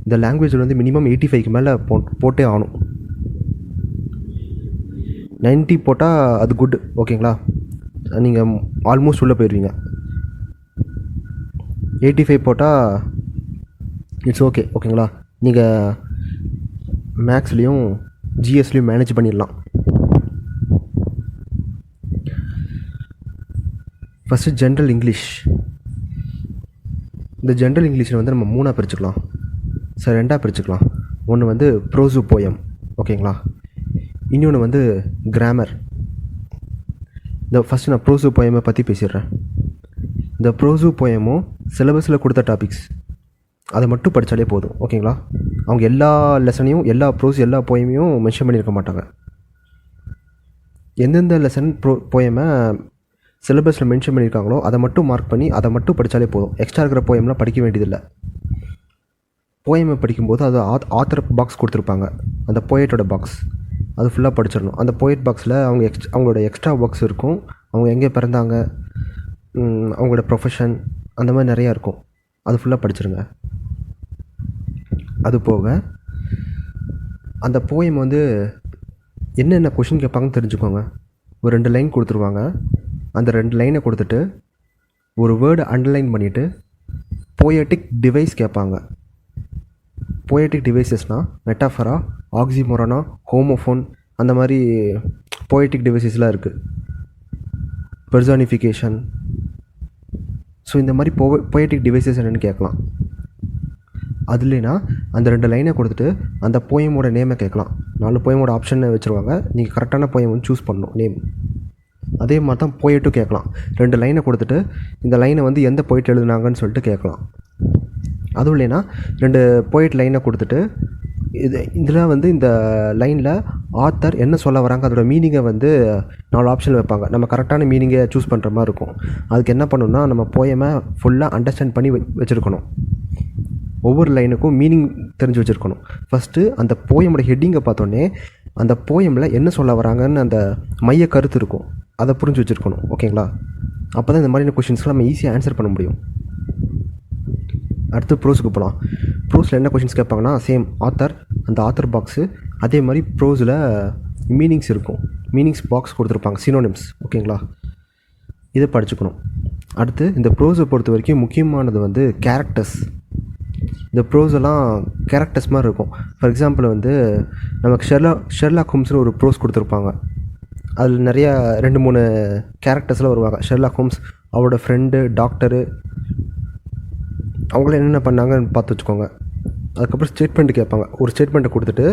இந்த லாங்குவேஜில் வந்து மினிமம் 85க்கு மேலே போட்டே ஆகணும். 90 போட்டால் அது குட். ஓகேங்களா? நீங்கள் ஆல்மோஸ்ட் உள்ளே போயிடுவீங்க. 85 போட்டால் இட்ஸ் ஓகே. ஓகேங்களா? நீங்கள் மேக்ஸ்லேயும் ஜிஎஸ்லேயும் மேனேஜ் பண்ணிடலாம். First general English. இந்த ஜென்ரல் இங்கிலீஷில் வந்து நம்ம 3ஆக பிரிச்சுக்கலாம். சார் 2ஆக பிரிச்சுக்கலாம். ஒன்று வந்து ப்ரோஸு போயம். ஓகேங்களா? இன்னொன்று வந்து கிராமர். இந்த ஃபஸ்ட்டு நான் ப்ரோஸு போயமை பற்றி பேசிடுறேன். இந்த ப்ரோஸு போயமும் சிலபஸில் கொடுத்த டாபிக்ஸ் அதை மட்டும் படித்தாலே போதும். ஓகேங்களா? அவங்க எல்லா லெசனையும், எல்லா ப்ரோஸ், எல்லா போயமையும் மென்ஷன் பண்ணியிருக்க மாட்டாங்க. எந்தெந்த லெசன் போயமை சிலபஸில் மென்ஷன் பண்ணியிருக்காங்களோ அதை மட்டும் மார்க் பண்ணி அதை மட்டும் படித்தாலே போதும். எக்ஸ்ட்ரா இருக்கிற போயம்லாம் படிக்க வேண்டியதில்லை. போயமை படிக்கும்போது அது ஆத்தர் பாக்ஸ் கொடுத்துருப்பாங்க, அந்த போயட்டோட பாக்ஸ், அது ஃபுல்லாக படிச்சிடணும். அந்த போயட் பாக்ஸில் அவங்களோட எக்ஸ்ட்ரா ஒர்க்ஸ் இருக்கும். அவங்க எங்கே பிறந்தாங்க, அவங்களோட ப்ரொஃபஷன், அந்த மாதிரி நிறையா இருக்கும். அது ஃபுல்லாக படிச்சிருங்க. அது போக அந்த போயம் வந்து என்னென்ன கொஷின் கேட்பாங்கன்னு தெரிஞ்சுக்கோங்க. ஒரு 2 லைன் கொடுத்துருவாங்க. அந்த 2 லைனை கொடுத்துட்டு ஒரு வேர்டு அண்டர்லைன் பண்ணிவிட்டு போயட்டிக் டிவைஸ் கேட்பாங்க. போயட்டிக் டிவைசஸ்னால் மெட்டாஃபரா, ஆக்சிமோரனா, ஹோமோஃபோன், அந்த மாதிரி போயட்டிக் டிவைசஸ்லாம் இருக்குது. பெர்சானிஃபிகேஷன். ஸோ இந்த மாதிரி போயட்டிக் டிவைசஸ் என்னென்னு கேட்கலாம். அதுலேனா அந்த 2 லைனை கொடுத்துட்டு அந்த போயமோட நேமை கேட்கலாம். 4 போயமோட ஆப்ஷனை வச்சுருவாங்க. நீங்கள் கரெக்டான போயம் வந்து சூஸ் பண்ணணும், நேம். அதே மாதிரி தான் போயட்டும் கேட்கலாம். 2 லைனை கொடுத்துட்டு இந்த லைனை வந்து எந்த போயிட் எழுதுனாங்கன்னு சொல்லிட்டு கேட்கலாம். அதுவும் இல்லைன்னா 2 போயிட் லைனை கொடுத்துட்டு இதில் வந்து இந்த லைனில் ஆத்தர் என்ன சொல்ல வராங்க, அதோடய மீனிங்கை வந்து 4 ஆப்ஷனில் வைப்பாங்க. நம்ம கரெக்டான மீனிங்கை சூஸ் பண்ணுற மாதிரி இருக்கும். அதுக்கு என்ன பண்ணணும்னா, நம்ம போயமை ஃபுல்லாக அண்டர்ஸ்டாண்ட் பண்ணி வச்சுருக்கணும். ஒவ்வொரு லைனுக்கும் மீனிங் தெரிஞ்சு வச்சுருக்கணும். ஃபஸ்ட்டு அந்த போயமோட ஹெட்டிங்கை பார்த்தோன்னே அந்த போயமில் என்ன சொல்ல வராங்கன்னு அந்த மைய கருத்து இருக்கும், அதை புரிஞ்சு வச்சுருக்கணும். ஓகேங்களா? அப்போ தான் இந்த மாதிரியான கொஷின்ஸ்லாம் நம்ம ஈஸியாக ஆன்சர் பண்ண முடியும். அடுத்து ப்ரோஸுக்கு போகலாம். ப்ரோஸில் என்ன கொஷின்ஸ் கேட்பாங்கன்னா, சேம் ஆத்தர், அந்த ஆத்தர் பாக்ஸு, அதே மாதிரி ப்ரோஸில் மீனிங்ஸ் இருக்கும். மீனிங்ஸ் பாக்ஸ் கொடுத்துருப்பாங்க, சினோனிம்ஸ். ஓகேங்களா? இதை படிச்சுக்கணும். அடுத்து இந்த ப்ரோஸை பொறுத்த வரைக்கும் முக்கியமானது வந்து கேரக்டர்ஸ். இந்த ப்ரோஸெல்லாம் கேரக்டர்ஸ் மாதிரி இருக்கும். ஃபார் எக்ஸாம்பிள் வந்து நமக்கு ஷெர்லாக் ஹோம்ஸ்னு ஒரு ப்ரோஸ் கொடுத்துருப்பாங்க. அதில் நிறையா 2-3 கேரக்டர்ஸ்லாம் வருவாங்க. ஷெர்லாக் ஹோம்ஸ், அவரோட ஃப்ரெண்டு, டாக்டரு, அவங்கள என்னென்ன பண்ணாங்கன்னு பார்த்து வச்சுக்கோங்க. அதுக்கப்புறம் ஸ்டேட்மெண்ட்டு கேட்பாங்க. ஒரு ஸ்டேட்மெண்ட்டை கொடுத்துட்டு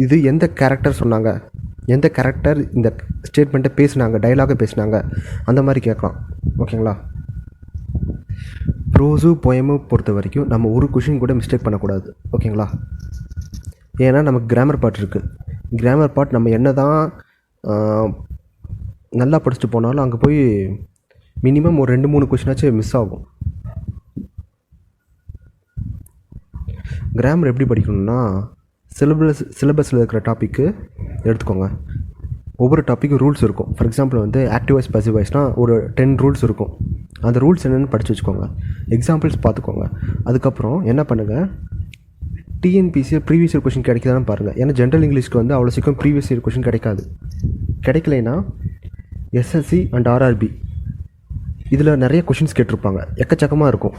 இது எந்த கேரக்டர் சொன்னாங்க, எந்த கேரக்டர் இந்த ஸ்டேட்மெண்ட்டை பேசுனாங்க, டைலாகை பேசுனாங்க, அந்த மாதிரி கேட்கலாம். ஓகேங்களா? ப்ரோஸு போயமு பொறுத்த வரைக்கும் நம்ம ஒரு கொஷின் கூட மிஸ்டேக் பண்ணக்கூடாது. ஓகேங்களா? ஏன்னா நமக்கு கிராமர் பார்ட் இருக்குது. கிராமர் பார்ட் நம்ம என்ன தான் நல்லா படிச்சுட்டு போனாலும் அங்கே போய் மினிமம் ஒரு 2-3 கொஷினாச்சும் மிஸ் ஆகும். கிராமர் எப்படி படிக்கணும்னா, சிலபஸில் இருக்கிற டாப்பிக்கு எடுத்துக்கோங்க. ஒவ்வொரு டாப்பிக்கும் ரூல்ஸ் இருக்கும். ஃபார் எக்ஸாம்பிள் வந்து ஆக்டிவ் வாய்ஸ் பாசிவ் வாய்ஸ்னால் ஒரு 10 ரூல்ஸ் இருக்கும். அந்த ரூல்ஸ் என்னென்னு படித்து வச்சுக்கோங்க. எக்ஸாம்பிள்ஸ் பார்த்துக்கோங்க. அதுக்கப்புறம் என்ன பண்ணுங்கள், டிஎன்பிசி ப்ரீவியஸ் இயர் கொஷின் கிடைக்குதான்னு பாருங்கள். ஏன்னா ஜென்ரல் இங்கிலீஷ்க்கு வந்து அவ்வளோ சீக்கிரம் ப்ரீவியஸ் இயர் கொஷின் கிடைக்காது. கிடைக்கலைன்னா எஸ்எஸ்சி அண்ட் ஆர்ஆர்பி இதில் நிறைய கொஷின்ஸ் கேட்டிருப்பாங்க, எக்கச்சக்கமாக இருக்கும்.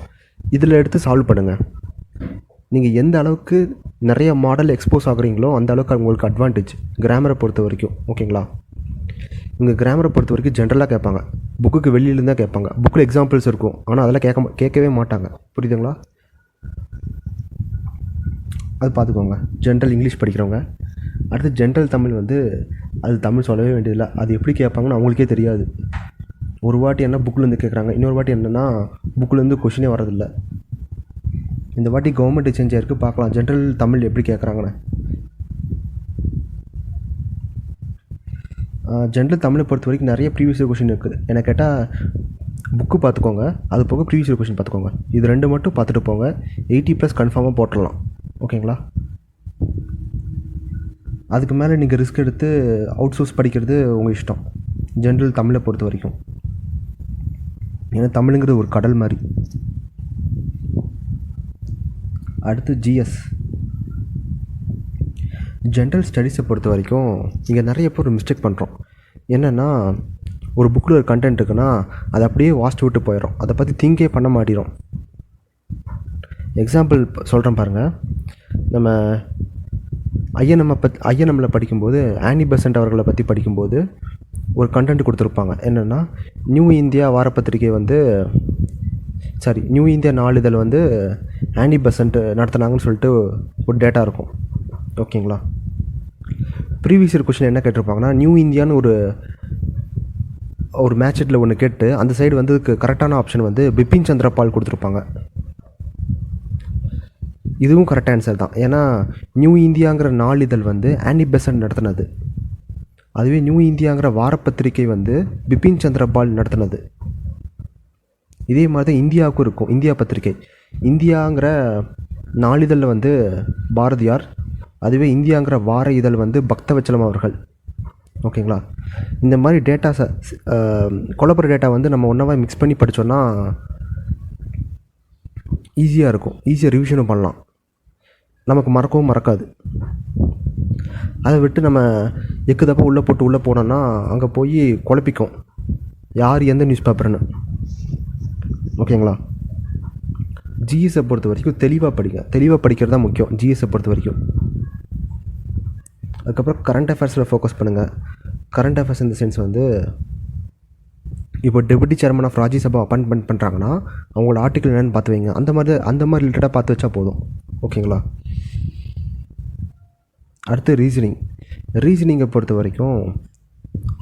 இதில் எடுத்து சால்வ் பண்ணுங்கள். நீங்கள் எந்த அளவுக்கு நிறைய மாடல் எக்ஸ்போஸ் ஆகுறீங்களோ அந்த அளவுக்கு உங்களுக்கு அட்வான்டேஜ் கிராமரை பொறுத்த வரைக்கும். ஓகேங்களா? இங்கே கிராமரை பொறுத்த வரைக்கும் ஜென்ரலாக கேட்பாங்க, புக்குக்கு வெளியிலேருந்து தான் கேட்பாங்க. புக்கில் எக்ஸாம்பிள்ஸ் இருக்கும், ஆனால் அதெல்லாம் கேட்கவே மாட்டாங்க. புரியுதுங்களா? அது பார்த்துக்கோங்க ஜென்ரல் இங்கிலீஷ் படிக்கிறவங்க. அடுத்து ஜென்ரல் தமிழ் வந்து அது தமிழ் சொல்லவே வேண்டியதில்லை. அது எப்படி கேட்பாங்கன்னு அவங்களுக்கே தெரியாது. ஒரு வாட்டி என்ன புக்கிலேருந்து கேட்குறாங்க, இன்னொரு வாட்டி என்னென்னா புக்கிலேருந்து கொஷினே வரதில்லை. இந்த வாட்டி கவர்மெண்ட் சேஞ்ச் ஆகிருக்கு, பார்க்கலாம் ஜென்ரல் தமிழ் எப்படி கேட்குறாங்கன்னு. ஜென்ரல் தமிழை பொறுத்த வரைக்கும் நிறைய ப்ரீவியஸ் இயர் கொஷின் இருக்குது. என்ன கேட்டால் புக்கு பார்த்துக்கோங்க, அது போக ப்ரீவியஸ் இயர் கொஷின் பார்த்துக்கோங்க. இது 2 மட்டும் பார்த்துட்டு போங்க. 80+ கன்ஃபார்மாக போட்டுடலாம். ஓகேங்களா? அதுக்கு மேலே நீங்கள் ரிஸ்க் எடுத்து அவுட் சோர்ஸ் படிக்கிறது உங்கள் இஷ்டம், ஜென்ரல் தமிழை பொறுத்த வரைக்கும். ஏன்னா தமிழுங்கிறது ஒரு கடல் மாதிரி. அடுத்து ஜிஎஸ், ஜென்ரல் ஸ்டடீஸை பொறுத்த வரைக்கும் இங்கே நிறைய பேர் ஒரு மிஸ்டேக் பண்ணுறோம். என்னென்னா, ஒரு புக்கில் ஒரு கண்டென்ட் இருக்குன்னா அதை அப்படியே வாசிட்டு விட்டு போயிடும், அதை பற்றி திங்கே பண்ண மாட்டிடும். எக்ஸாம்பிள் சொல்கிறேன் பாருங்கள். நம்ம ஐஎன்எம்மில் படிக்கும்போது ஆனி பெசன்ட் அவர்களை பற்றி படிக்கும்போது ஒரு கண்டென்ட் கொடுத்துருப்பாங்க. என்னென்னா, நியூ இந்தியா வாரப்பத்திரிகை வந்து நியூ இந்தியா நாளிதழ் வந்து ஆனி பெசன்ட் நடத்துனாங்கன்னு சொல்லிட்டு ஒரு டேட்டா இருக்கும். ஓகேங்களா? ப்ரீவியஸ் இயர் கொஷின் என்ன கேட்டிருப்பாங்கன்னா, நியூ இந்தியான்னு ஒரு மேட்செட்டில் ஒன்று கேட்டு அந்த சைடு வந்து கரெக்டான ஆப்ஷன் வந்து பிபின் சந்திர பால் கொடுத்துருப்பாங்க. இதுவும் கரெக்ட் ஆன்சர் தான். ஏன்னா நியூ இந்தியாங்கிற நாளிதழ் வந்து ஆனி பெசன்ட் நடத்தினது. அதுவே நியூ இந்தியாங்கிற வாரப்பத்திரிகை வந்து பிபின் சந்திர பால் நடத்தினது. இதே மாதிரி தான் இந்தியாவுக்கும் இருக்கும். இந்தியா பத்திரிகை, இந்தியாங்கிற நாளிதழில் வந்து பாரதியார், அதுவே இந்தியாங்கிற வார இதழ் வந்து பக்தவச்சலம் அவர்கள். ஓகேங்களா? இந்த மாதிரி டேட்டாஸை கொலபர டேட்டா வந்து நம்ம ஒன்றாவே மிக்ஸ் பண்ணி படித்தோன்னா ஈஸியாக இருக்கும். ஈஸியாக ரிவிஷனும் பண்ணலாம், நமக்கு மறக்கவும் மறக்காது. அதை விட்டு நம்ம எக்குதப்போ உள்ளே போனோன்னா அங்கே போய் குழப்பிக்கும் யார் எந்த நியூஸ் பேப்பர்னு. ஓகேங்களா? ஜிஎஸை பொறுத்த வரைக்கும் தெளிவாக படிக்கிறது தான் முக்கியம் ஜிஎஸை பொறுத்த வரைக்கும். அதுக்கப்புறம் கரண்ட் அஃபேர்ஸில் ஃபோக்கஸ் பண்ணுங்கள். கரண்ட் அஃபேர்ஸ் இந்த சென்ஸ் வந்து, இப்போ deputy chairman of Rajya Sabha appointment பண்ணுறாங்கன்னா அவங்களோட ஆர்டிக்கல் என்னென்னு பார்த்து வைங்க. அந்த மாதிரி ரிலேட்டடாக பார்த்து வச்சா போதும். ஓகேங்களா? அடுத்து ரீசனிங்கை பொறுத்த வரைக்கும்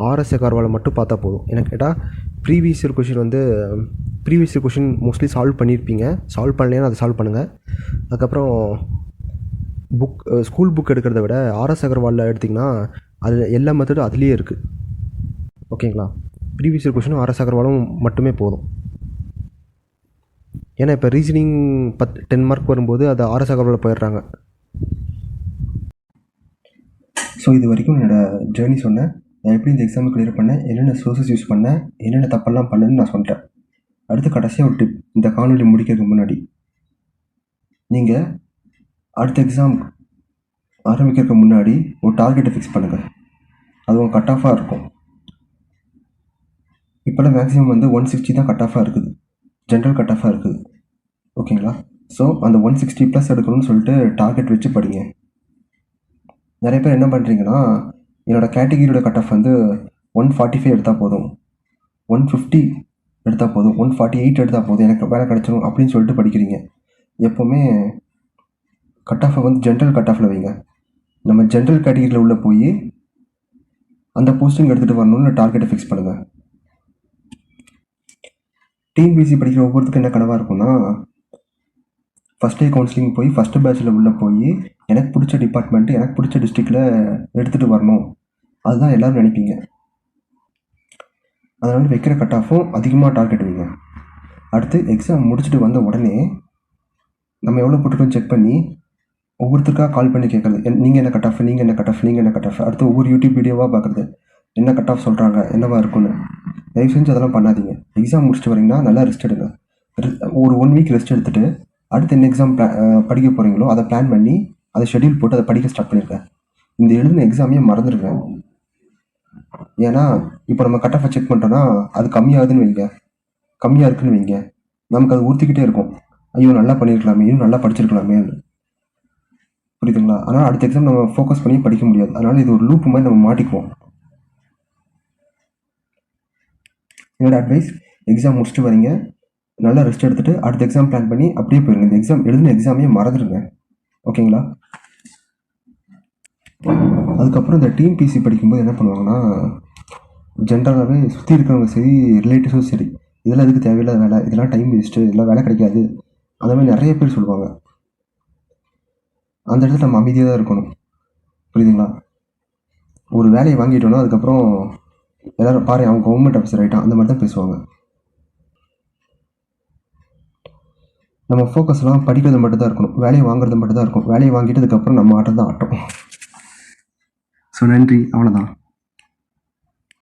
ஆர்எஸ் அகர்வாலை மட்டும் பார்த்தா போதும். எனக்கு கேட்டால் previous year question mostly solve பண்ணியிருப்பீங்க. சால்வ் பண்ணலைன்னா அதை சால்வ் பண்ணுங்கள். அதுக்கப்புறம் ஸ்கூல் புக் எடுக்கிறத விட ஆர்எஸ் அகர்வாலில் எடுத்திங்கன்னா அது எல்லா மெத்தடும் அதுலேயே இருக்குது. ஓகேங்களா? ப்ரீவியஸ் இயர் கொஷினும் ஆர்எஸ் அகர்வாலும் மட்டுமே போதும். ஏன்னா இப்போ ரீசனிங் 10 மார்க் வரும்போது அது ஆர்எஸ் அகர்வாலில் போயிடுறாங்க. ஸோ இது வரைக்கும் என்னோடய ஜேர்னி சொன்னேன். நான் எப்படி இந்த எக்ஸாமை கிளியர் பண்ணேன், என்னென்ன சோர்ஸஸ் யூஸ் பண்ணேன், என்னென்ன தப்பெல்லாம் பண்ணேன்னு நான் சொல்லிட்டேன். அடுத்து கடைசியாக ஒரு டிப், இந்த காணொலி முடிக்கிறதுக்கு முன்னாடி நீங்கள் அடுத்த எக்ஸாம் ஆரம்பிக்கிறதுக்கு முன்னாடி ஒரு டார்கெட்டை ஃபிக்ஸ் பண்ணுங்கள். அது உங்கள் கட் ஆஃபாக இருக்கும். இப்போலாம் மேக்ஸிமம் வந்து 160 தான் கட் ஆஃபாக இருக்குது, ஜென்ரல் கட் ஆஃபாக இருக்குது. ஓகேங்களா? ஸோ அந்த 160+ எடுக்கணும்னு சொல்லிட்டு டார்கெட் வச்சு படிங்க. நிறைய பேர் என்ன பண்ணுறீங்கன்னா, என்னோடய கேட்டகிரியோட கட் ஆஃப் வந்து 145 எடுத்தால் போதும், 150 எடுத்தால் போதும், 148 எடுத்தால் போதும், எனக்கு வேலை கிடச்சிடும் அப்படின்னு சொல்லிட்டு படிக்கிறீங்க. எப்போவுமே கட் ஆஃபை வந்து ஜென்ரல் கட் ஆஃபில் வைங்க. நம்ம ஜென்ரல் கேட்டகிரியில் உள்ளே போய் அந்த போஸ்டிங் எடுத்துகிட்டு வரணும்னு டார்கெட்டை ஃபிக்ஸ் பண்ணுங்கள். டிஎன்பிஎஸ்சி படிக்கிற ஒவ்வொருத்துக்கும் என்ன கனவாக இருக்கும்னா, ஃபஸ்ட் டே கவுன்சிலிங் போய் ஃபஸ்ட்டு பேட்சில் உள்ளே போய் எனக்கு பிடிச்ச டிபார்ட்மெண்ட்டு எனக்கு பிடிச்ச டிஸ்ட்ரிக்டில் எடுத்துகிட்டு வரணும், அதுதான் எல்லோரும் நினைப்பீங்க. அதனால் வைக்கிற கட் ஆஃபும் அதிகமாக டார்கெட் வைங்க. அடுத்து எக்ஸாம் முடிச்சுட்டு வந்த உடனே நம்ம எவ்வளோ போட்டுருக்கோம் செக் பண்ணி ஒவ்வொருத்தருக்காக கால் பண்ணி கேட்குறது, நீங்கள் என்ன கட் ஆஃப், நீங்கள் என்ன கட் ஆஃப், நீங்கள் என்ன கட் ஆஃப். அடுத்து ஒவ்வொரு யூடியூப் வீடியோவாக பார்க்குறது, என்ன கட் ஆஃப் சொல்கிறாங்க, என்னவா இருக்குன்னு. தயவு செஞ்சு அதெல்லாம் பண்ணாதீங்க. எக்ஸாம் முடிச்சுட்டு வரீங்கன்னா நல்லா ரெஸ்ட் எடுங்க. ஒரு 1 வீக் ரெஸ்ட் எடுத்துகிட்டு அடுத்து என்ன எக்ஸாம் படிக்க போகிறீங்களோ அதை பிளான் பண்ணி அதை ஷெட்யூல் போட்டு அதை படிக்க ஸ்டார்ட் பண்ணியிருக்கேன். இந்த எழுதின எக்ஸாமையே மறந்துடுங்க. ஏன்னா இப்போ நம்ம கட் ஆஃபை செக் பண்ணிட்டோன்னா அது கம்மியாகுதுன்னு வைங்க, கம்மியாக இருக்குன்னு வைங்க, நமக்கு அது ஊற்றிக்கிட்டே இருக்கும். ஐயோ நல்லா பண்ணியிருக்கலாமே, இன்னும் நல்லா படிச்சிருக்கலாமே, புரியுதுங்களா? ஆனால் அடுத்த எக்ஸாம் நம்ம ஃபோக்கஸ் பண்ணி படிக்க முடியாது. அதனால் இது ஒரு லூப் மாதிரி நம்ம மாட்டிக்குவோம். என்னோட அட்வைஸ், எக்ஸாம் முடிச்சுட்டு வரீங்க, நல்லா ரெஸ்ட் எடுத்துகிட்டு அடுத்த எக்ஸாம் பிளான் பண்ணி அப்படியே போயிருங்க. இந்த எக்ஸாம் எழுதின எக்ஸாமையே மறந்துடுங்க. ஓகேங்களா? அதுக்கப்புறம் இந்த டிஎன்பிஎஸ்சி படிக்கும்போது என்ன பண்ணுவாங்கன்னா, ஜென்ரலாகவே சுற்றி இருக்கிறவங்க சரி, ரிலேட்டிவ்ஸும் சரி, இதெல்லாம் எதுக்கு தேவையில்லாத வேலை, இதெல்லாம் டைம் வேஸ்ட்டு, இதெல்லாம் வேலை கிடைக்காது, அந்த மாதிரி நிறைய பேர் சொல்லுவாங்க. அந்த இடத்துல நம்ம அமைதியாக தான் இருக்கணும். புரியுதுங்களா? ஒரு வேலையை வாங்கிட்டோன்னா அதுக்கப்புறம் எல்லோரும் பாரு அவன் கவர்மெண்ட் ஆஃபீஸர் ஆகிட்டான், அந்த மாதிரி தான் பேசுவாங்க. நம்ம ஃபோக்கஸ்லாம் படிக்கிறது மட்டும் தான் இருக்கணும், வேலையை வாங்குறது மட்டும் தான் இருக்கும். வேலையை வாங்கிட்டு அதுக்கப்புறம் நம்ம ஆட்டம் தான் ஆட்டம். ஸோ நன்றி, அவ்வளோதான்.